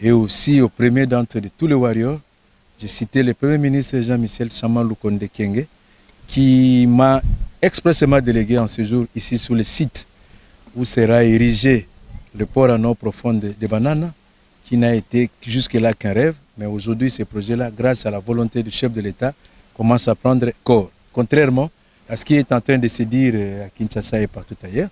et aussi au premier d'entre tous les warriors. J'ai cité le Premier ministre Jean-Michel Sama Lukonde Kyenge, qui m'a expressément délégué en séjour ici sur le site où sera érigé le port en eau profonde de Banana, qui n'a été jusque-là qu'un rêve, mais aujourd'hui ce projet-là, grâce à la volonté du chef de l'État, commence à prendre corps. Contrairement à ce qui est en train de se dire à Kinshasa et partout ailleurs,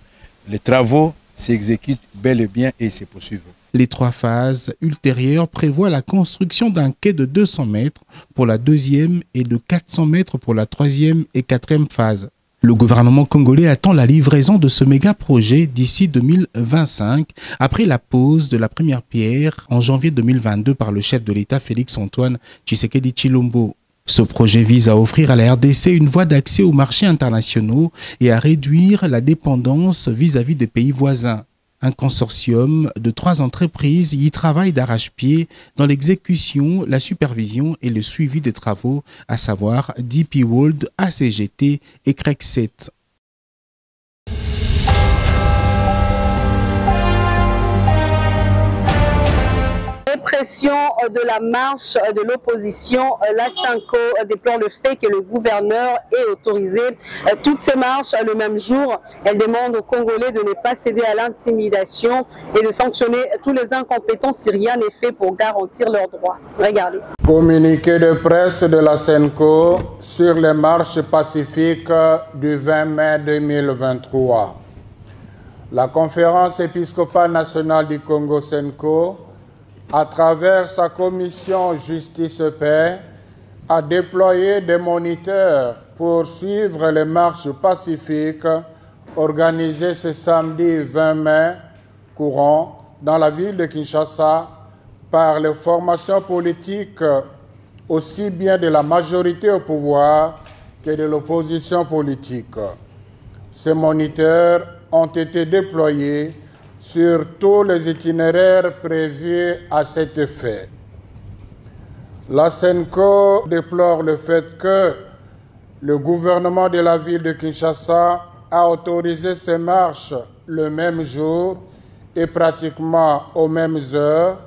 les travaux s'exécutent bel et bien et se poursuivent. Les 3 phases ultérieures prévoient la construction d'un quai de 200 mètres pour la deuxième et de 400 mètres pour la troisième et quatrième phase. Le gouvernement congolais attend la livraison de ce méga projet d'ici 2025, après la pose de la première pierre en janvier 2022 par le chef de l'État Félix-Antoine Tshisekedi Tshilombo. Ce projet vise à offrir à la RDC une voie d'accès aux marchés internationaux et à réduire la dépendance vis-à-vis des pays voisins. Un consortium de 3 entreprises y travaille d'arrache-pied dans l'exécution, la supervision et le suivi des travaux, à savoir DP World, ACGT et Crexet. Répression de la marche de l'opposition, la SENCO déplore le fait que le gouverneur ait autorisé toutes ces marches le même jour. Elle demande aux Congolais de ne pas céder à l'intimidation et de sanctionner tous les incompétents si rien n'est fait pour garantir leurs droits. Regardez. Communiqué de presse de la SENCO sur les marches pacifiques du 20 mai 2023. La Conférence épiscopale nationale du Congo SENCO, à travers sa commission Justice-Paix, a déployé des moniteurs pour suivre les marches pacifiques organisées ce samedi 20 mai courant dans la ville de Kinshasa par les formations politiques aussi bien de la majorité au pouvoir que de l'opposition politique. Ces moniteurs ont été déployés sur tous les itinéraires prévus à cet effet. La SENCO déplore le fait que le gouvernement de la ville de Kinshasa a autorisé ces marches le même jour et pratiquement aux mêmes heures,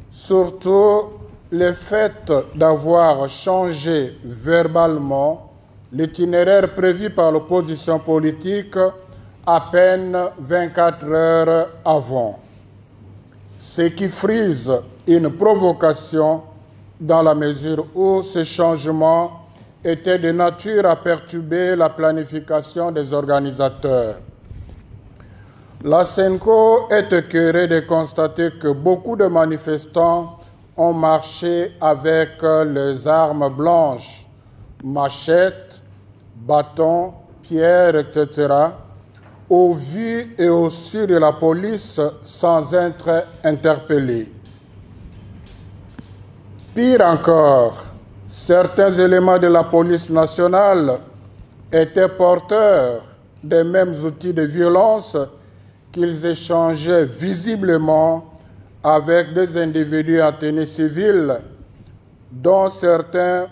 surtout le fait d'avoir changé verbalement l'itinéraire prévu par l'opposition politique à peine 24 heures avant. Ce qui frise une provocation dans la mesure où ce changement était de nature à perturber la planification des organisateurs. La SENCO est écœurée de constater que beaucoup de manifestants ont marché avec les armes blanches, machettes, bâtons, pierres, etc., au vu et au su de la police sans être interpellés. Pire encore, certains éléments de la police nationale étaient porteurs des mêmes outils de violence qu'ils échangeaient visiblement avec des individus en tenue civile, dont certains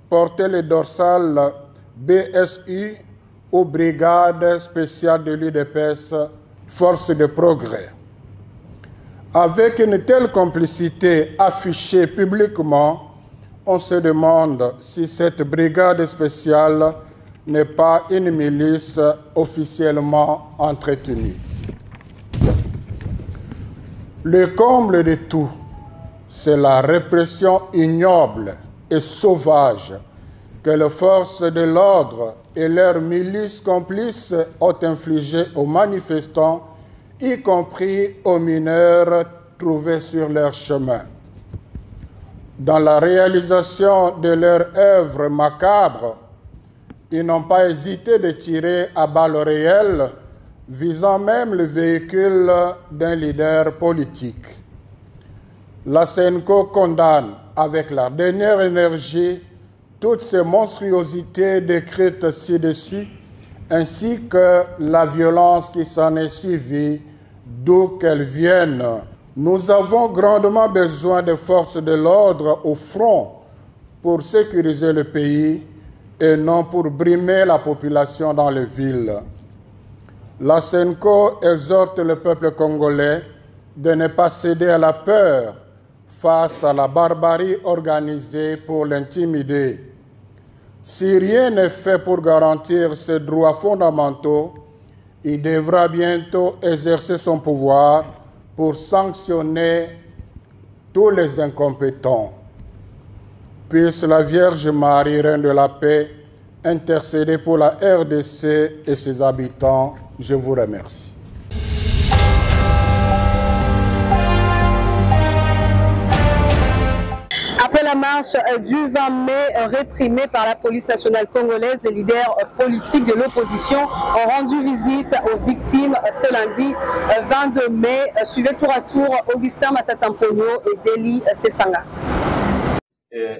portaient les dorsales BSU aux brigades spéciales de l'UDPS, Force de Progrès. Avec une telle complicité affichée publiquement, on se demande si cette brigade spéciale n'est pas une milice officiellement entretenue. Le comble de tout, c'est la répression ignoble et sauvage que les forces de l'ordre et leurs milices complices ont infligées aux manifestants, y compris aux mineurs trouvés sur leur chemin. Dans la réalisation de leur œuvre macabre, ils n'ont pas hésité de tirer à balles réelles, visant même le véhicule d'un leader politique. La SENCO condamne avec la dernière énergie toutes ces monstruosités décrites ci-dessus, ainsi que la violence qui s'en est suivie, d'où qu'elles viennent. Nous avons grandement besoin de forces de l'ordre au front pour sécuriser le pays et non pour brimer la population dans les villes. La SENCO exhorte le peuple congolais de ne pas céder à la peur face à la barbarie organisée pour l'intimider. Si rien n'est fait pour garantir ses droits fondamentaux, il devra bientôt exercer son pouvoir pour sanctionner tous les incompétents. Puisse la Vierge Marie, Reine de la paix, intercéder pour la RDC et ses habitants. Je vous remercie. Après la marche du 20 mai réprimée par la police nationale congolaise, les leaders politiques de l'opposition ont rendu visite aux victimes ce lundi 22 mai. Suivez tour à tour Augustin Matata Mponyo et Deli Sesanga.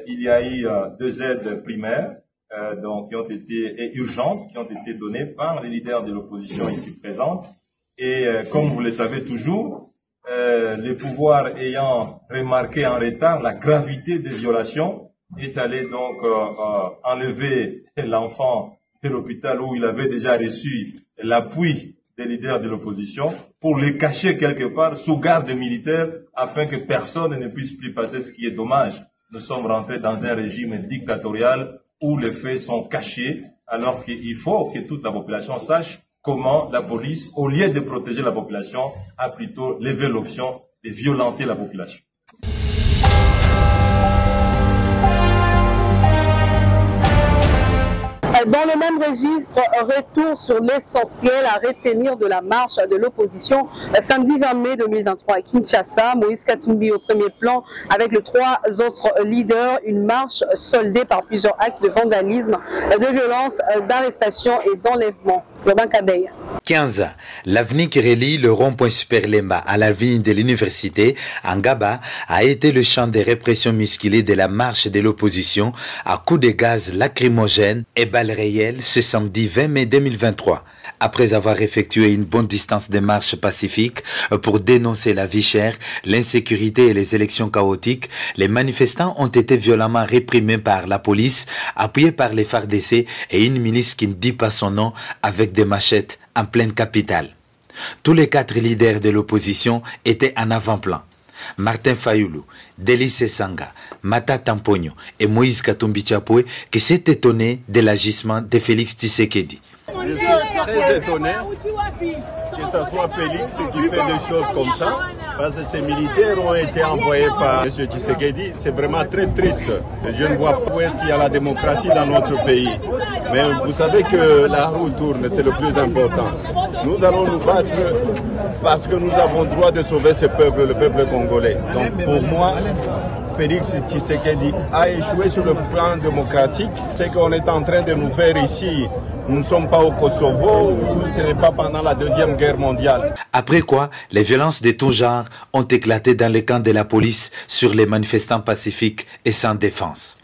Il y a eu deux aides primaires qui ont été et urgentes, qui ont été données par les leaders de l'opposition ici présents. Et comme vous le savez toujours, le pouvoir ayant remarqué en retard la gravité des violations, est allé donc enlever l'enfant de l'hôpital où il avait déjà reçu l'appui des leaders de l'opposition pour le cacher quelque part sous garde militaire afin que personne ne puisse plus passer, ce qui est dommage. Nous sommes rentrés dans un régime dictatorial où les faits sont cachés, alors qu'il faut que toute la population sache comment la police, au lieu de protéger la population, a plutôt levé l'option de violenter la population. Dans le même registre, retour sur l'essentiel à retenir de la marche de l'opposition samedi 20 mai 2023 à Kinshasa. Moïse Katumbi au premier plan avec les trois autres leaders. Une marche soldée par plusieurs actes de vandalisme, de violence, d'arrestation et d'enlèvement. 15. L'avenue qui relie le rond-point Super Lemba à l'avenue de l'université, Angaba, a été le champ de répression musclée de la marche de l'opposition à coups de gaz lacrymogènes et balles réelles ce samedi 20 mai 2023. Après avoir effectué une bonne distance de marche pacifique pour dénoncer la vie chère, l'insécurité et les élections chaotiques, les manifestants ont été violemment réprimés par la police, appuyés par les FARDC et une milice qui ne dit pas son nom avec des machettes en pleine capitale. Tous les 4 leaders de l'opposition étaient en avant-plan. Martin Fayoulou, Deli Sesanga, Matata Mponyo et Moïse Katumbi Tchapoué qui s'est étonné de l'agissement de Félix Tshisekedi. Je suis très étonné que ce soit Félix qui fait des choses comme ça, parce que ces militaires ont été envoyés par M. Tshisekedi. C'est vraiment très triste. Je ne vois pas où est-ce qu'il y a la démocratie dans notre pays. Mais vous savez que la roue tourne, c'est le plus important. Nous allons nous battre parce que nous avons le droit de sauver ce peuple, le peuple congolais. Donc pour moi, Félix Tshisekedi a échoué sur le plan démocratique. Ce qu'on est en train de nous faire ici, nous ne sommes pas au Kosovo, ce n'est pas pendant la Deuxième Guerre mondiale. Après quoi, les violences de tout genre ont éclaté dans le camp de la police sur les manifestants pacifiques et sans défense.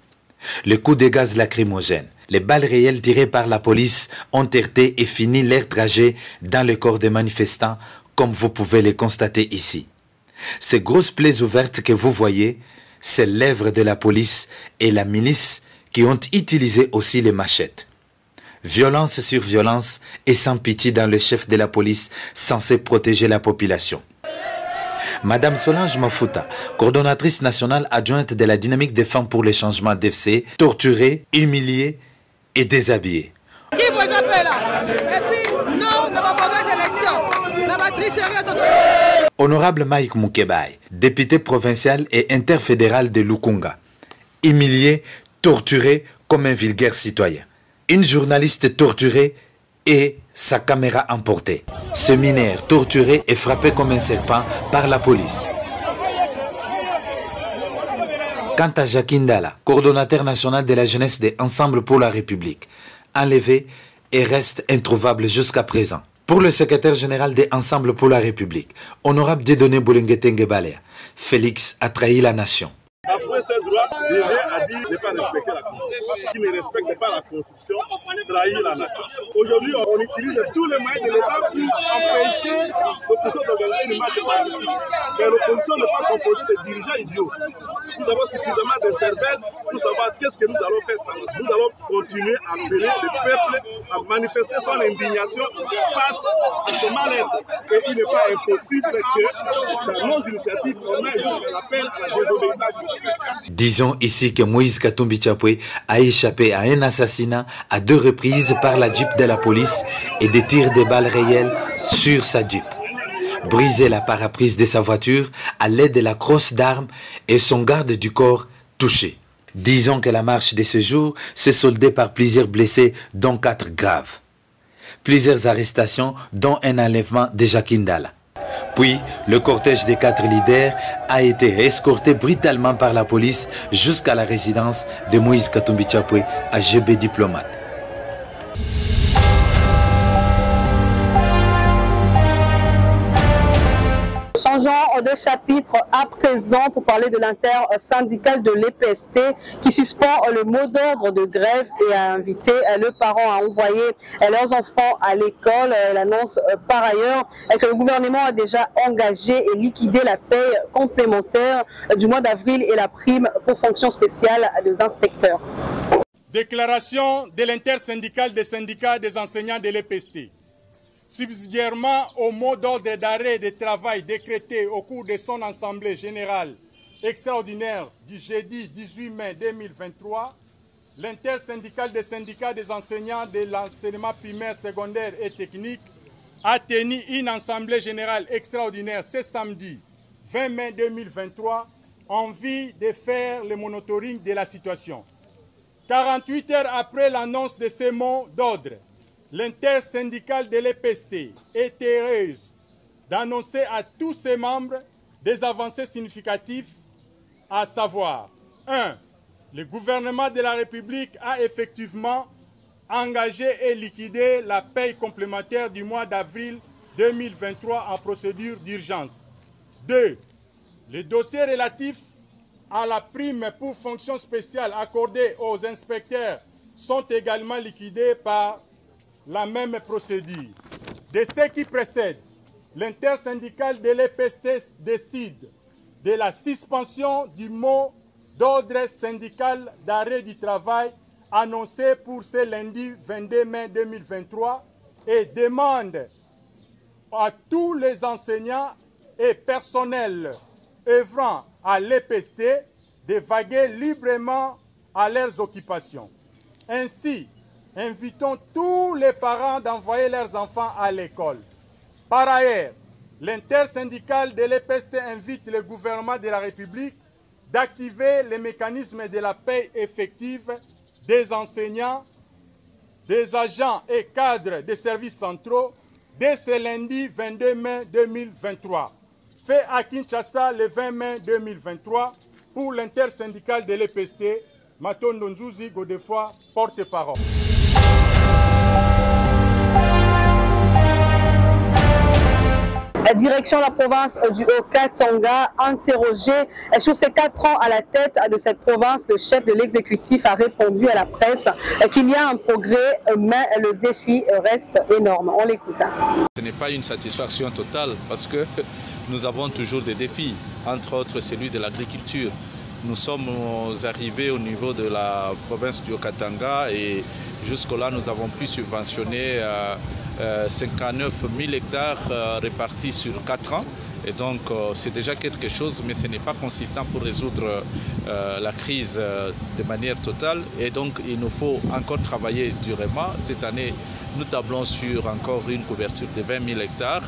Le coup de gaz lacrymogène, les balles réelles tirées par la police ont heurté et fini leur trajet dans le corps des manifestants, comme vous pouvez le constater ici. Ces grosses plaies ouvertes que vous voyez, c'est l'œuvre de la police et la milice qui ont utilisé aussi les machettes. Violence sur violence et sans pitié dans le chef de la police censé protéger la population. Madame Solange Mafuta, coordonnatrice nationale adjointe de la dynamique des femmes pour le changement d'FC, torturée, humiliée et déshabillée. Qui vous appelle là? Et puis, non, n'a pas mauvaise élection. N'a pas tricherie. Honorable Mike Moukebaye, député provincial et interfédéral de Lukunga, humilié, torturé comme un vulgaire citoyen. Une journaliste torturée et sa caméra emportée. Ce mineur torturé et frappé comme un serpent par la police. Quant à Jacques Ndala, coordonnateur national de la jeunesse de Ensemble pour la République, enlevé et reste introuvable jusqu'à présent. Pour le secrétaire général de Ensemble pour la République, honorable Dieudonné Boulengetenge Balea, Félix a trahi la nation. Bafouer ses droits, revient à dire ne pas respecter la Constitution. Qui ne respecte pas la Constitution, trahit la nation. Aujourd'hui, on utilise tous les moyens de l'État pour empêcher l'opposition d'organiser une marche pacifique. Mais l'opposition n'est pas composée de dirigeants idiots. Nous avons suffisamment de cervelle pour pour savoir qu'est-ce que nous allons faire. Nous allons continuer à appeler le peuple à manifester son indignation face à ce mal-être. Et il n'est pas impossible que dans nos initiatives, on ait juste l'appel à la désobéissance. Disons ici que Moïse Katumbi Chapwe a échappé à un assassinat à 2 reprises par la Jeep de la police et des tirs de balles réelles sur sa Jeep. Briser la paraprise de sa voiture à l'aide de la crosse d'armes et son garde du corps touché. Disons que la marche de ce jour s'est soldée par plusieurs blessés, dont 4 graves. Plusieurs arrestations, dont un enlèvement de Jacques Ndala. Puis, le cortège des 4 leaders a été escorté brutalement par la police jusqu'à la résidence de Moïse Katumbi Chapwe à GB Diplomate. Changeons de chapitre à présent pour parler de l'intersyndicale de l'EPST qui suspend le mot d'ordre de grève et a invité le parent à envoyer leurs enfants à l'école. Elle annonce par ailleurs que le gouvernement a déjà engagé et liquidé la paie complémentaire du mois d'avril et la prime pour fonction spéciale des inspecteurs. Déclaration de l'intersyndicale des syndicats des enseignants de l'EPST. Subsidiairement au mot d'ordre d'arrêt de travail décrété au cours de son assemblée générale extraordinaire du jeudi 18 mai 2023, l'intersyndicale des syndicats des enseignants de l'enseignement primaire, secondaire et technique a tenu une assemblée générale extraordinaire ce samedi 20 mai 2023 en vue de faire le monitoring de la situation. 48 heures après l'annonce de ces mots d'ordre, l'intersyndicale de l'EPST est heureuse d'annoncer à tous ses membres des avancées significatives, à savoir 1. Le gouvernement de la République a effectivement engagé et liquidé la paie complémentaire du mois d'avril 2023 en procédure d'urgence. 2. Les dossiers relatifs à la prime pour fonction spéciale accordée aux inspecteurs sont également liquidés par la même procédure. De ce qui précède, l'intersyndicale de l'EPST décide de la suspension du mot d'ordre syndical d'arrêt du travail annoncé pour ce lundi 22 mai 2023 et demande à tous les enseignants et personnels œuvrant à l'EPST de vaguer librement à leurs occupations. Ainsi, invitons tous les parents d'envoyer leurs enfants à l'école. Par ailleurs, l'intersyndicale de l'EPST invite le gouvernement de la République d'activer les mécanismes de la paie effective des enseignants, des agents et cadres des services centraux dès ce lundi 22 mai 2023. Fait à Kinshasa le 20 mai 2023 pour l'intersyndicale de l'EPST, Matondo Nzouzi Godefroy, porte-parole. La direction de la province du Haut-Katanga, interrogé sur ses 4 ans à la tête de cette province, le chef de l'exécutif a répondu à la presse qu'il y a un progrès, mais le défi reste énorme. On l'écoute. Ce n'est pas une satisfaction totale parce que nous avons toujours des défis, entre autres celui de l'agriculture. Nous sommes arrivés au niveau de la province du Haut-Katanga et jusque-là nous avons pu subventionner 59 000 hectares répartis sur 4 ans. Et donc c'est déjà quelque chose, mais ce n'est pas consistant pour résoudre la crise de manière totale. Et donc il nous faut encore travailler durement. Cette année, nous tablons sur encore une couverture de 20 000 hectares.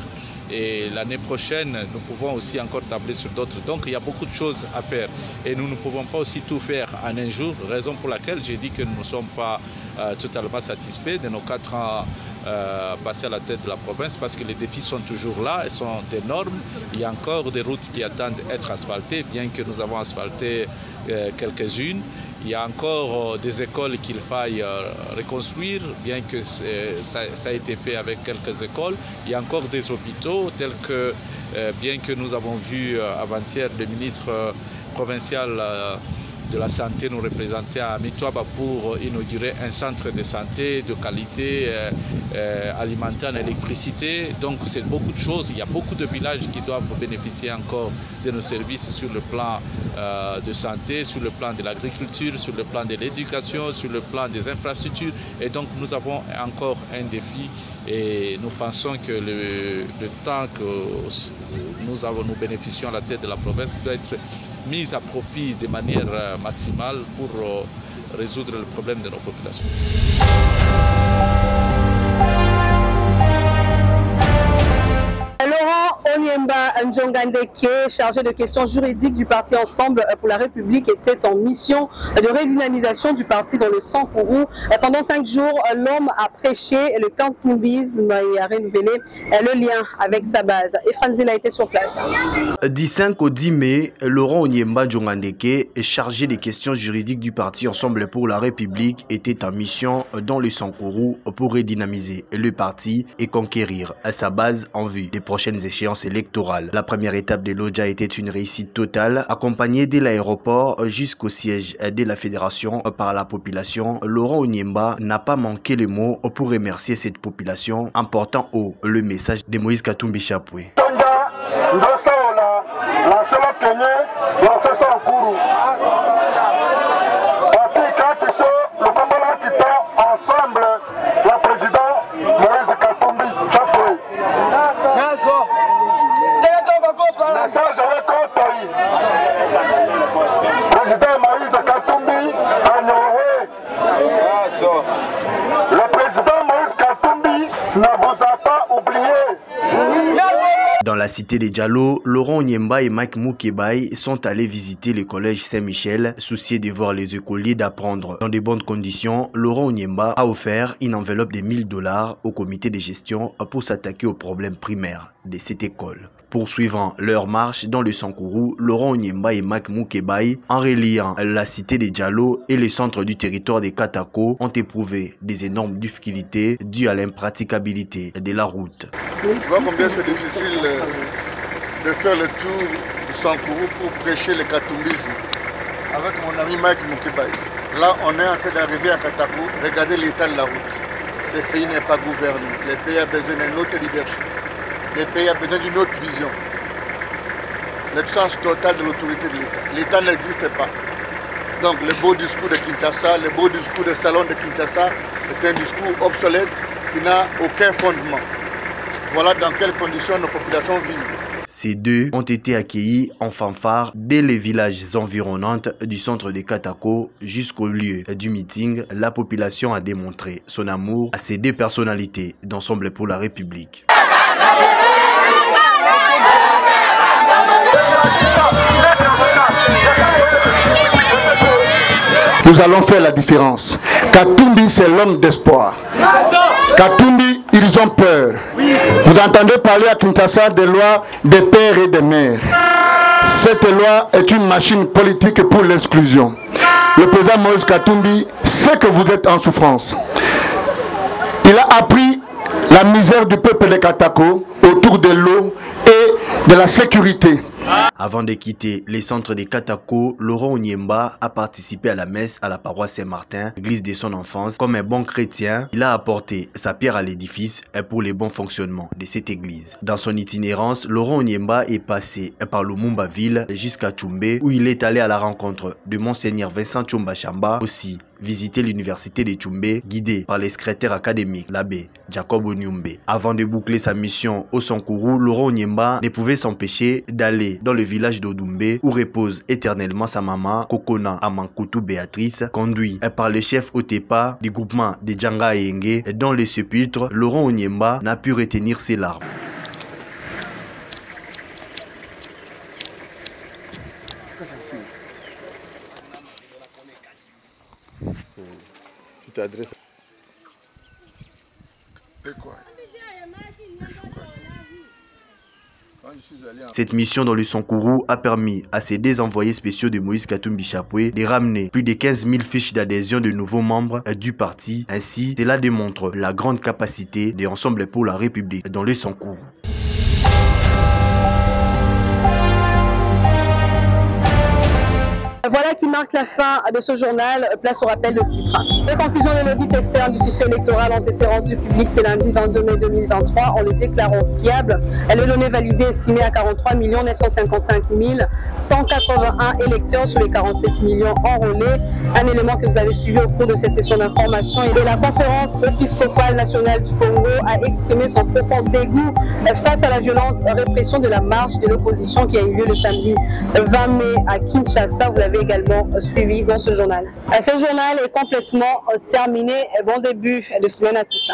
Et l'année prochaine, nous pouvons aussi encore tabler sur d'autres. Donc il y a beaucoup de choses à faire. Et nous ne pouvons pas aussi tout faire en un jour, raison pour laquelle j'ai dit que nous ne sommes pas totalement satisfaits de nos 4 ans passés à la tête de la province, parce que les défis sont toujours là, ils sont énormes. Il y a encore des routes qui attendent d'être asphaltées, bien que nous avons asphalté quelques-unes. Il y a encore des écoles qu'il faille reconstruire, bien que ça a été fait avec quelques écoles. Il y a encore des hôpitaux, tels que, bien que nous avons vu avant-hier le ministre provincial de la santé nous représenter à Mitwaba pour inaugurer un centre de santé de qualité alimentaire en électricité. Donc c'est beaucoup de choses. Il y a beaucoup de villages qui doivent bénéficier encore de nos services sur le plan de santé, sur le plan de l'agriculture, sur le plan de l'éducation, sur le plan des infrastructures. Et donc nous avons encore un défi et nous pensons que le temps que nous bénéficions à la tête de la province doit être mis à profit de manière maximale pour résoudre le problème de nos populations. Laurent Onyemba Njongandeke, chargé de questions juridiques du parti Ensemble pour la République, était en mission de redynamisation du parti dans le Sankourou. Pendant 5 jours, l'homme a prêché le katumbisme et a renouvelé le lien avec sa base. Et Franzil a été sur place. Du 5 au 10 mai, Laurent Onyemba Njongandeke, chargé des questions juridiques du parti Ensemble pour la République, était en mission dans le Sankourou pour redynamiser le parti et conquérir sa base en vue des prochaines échéances électorales. La première étape de l'Odja était une réussite totale, accompagnée dès l'aéroport jusqu'au siège de la fédération par la population. Laurent Onyemba n'a pas manqué les mots pour remercier cette population en portant haut le message de Moïse Katumbi Chapwe. Ensemble, la présidente Moïse Katumbi Chapwe. Message avec Kotoï. Président Moïse Katumbi a Norway. Le président Moïse Katumbi ne vous a pas oublié. Dans la cité des Diallo, Laurent Onyemba et Mike Moukebaï sont allés visiter le collège Saint-Michel, souciés de voir les écoliers d'apprendre dans de bonnes conditions. Laurent Onyemba a offert une enveloppe de $1000 au comité de gestion pour s'attaquer aux problèmes primaires de cette école. Poursuivant leur marche dans le Sankourou, Laurent Onyemba et Mike Moukebaï, en reliant la cité des Diallo et le centre du territoire des Katako, ont éprouvé des énormes difficultés dues à l'impraticabilité de la route. Je vois combien c'est difficile de faire le tour du Sankourou pour prêcher le katumbisme avec mon ami Mike Moukebaï. Là, on est en train d'arriver à Katako. Regardez l'état de la route. Ce pays n'est pas gouverné. Le pays a besoin d'un autre leadership. Le pays a besoin d'une autre vision. L'absence totale de l'autorité de l'État. L'État n'existe pas. Donc le beau discours de Kinshasa, le beau discours de salon de Kinshasa est un discours obsolète qui n'a aucun fondement. Voilà dans quelles conditions nos populations vivent. Ces deux ont été accueillis en fanfare dès les villages environnants du centre de Katako jusqu'au lieu du meeting. La population a démontré son amour à ces deux personnalités d'Ensemble pour la République. Nous allons faire la différence. Katumbi, c'est l'homme d'espoir. Katumbi, ils ont peur. Vous entendez parler à Kinshasa des lois des pères et des mères. Cette loi est une machine politique pour l'exclusion. Le président Moïse Katumbi sait que vous êtes en souffrance. Il a appris la misère du peuple de Katako autour de l'eau et de la sécurité. Avant de quitter les centres des Katako, Laurent Onyemba a participé à la messe à la paroisse Saint-Martin, église de son enfance. Comme un bon chrétien, il a apporté sa pierre à l'édifice pour le bon fonctionnement de cette église. Dans son itinérance, Laurent Onyemba est passé par Lumumba ville jusqu'à Tchoumbé, où il est allé à la rencontre de Monseigneur Vincent Tchomba Chamba, aussi visiter l'université de Tchoumbé, guidé par les secrétaires académiques, l'abbé Jacob Onyumbe. Avant de boucler sa mission au Sankourou, Laurent Onyemba ne pouvait s'empêcher d'aller dans le village d'Odumbe où repose éternellement sa maman, Kokona Amankoutou Béatrice, conduit par le chef Otepa du groupement de Djanga Enge. Dans le sépulcre, Laurent Onyemba n'a pu retenir ses larmes. Cette mission dans le Sankourou a permis à ces deux envoyés spéciaux de Moïse Katumbi Chapwe de ramener plus de 15 000 fiches d'adhésion de nouveaux membres du parti. Ainsi, cela démontre la grande capacité de Ensemble pour la République dans le Sankourou. Voilà qui marque la fin de ce journal. Place au rappel de titres. Les conclusions de l'audit externe du fichier électoral ont été rendues publiques ce lundi 22 mai 2023 en les déclarant fiables. Les données validées estimées à 43 955 181 électeurs sur les 47 millions enrôlés. Un élément que vous avez suivi au cours de cette session d'information. Et la conférence épiscopale nationale du Congo a exprimé son profond dégoût face à la violente répression de la marche de l'opposition qui a eu lieu le samedi 20 mai à Kinshasa. Vous l'avez également suivi dans ce journal. Ce journal est complètement terminé. Bon début de semaine à tous.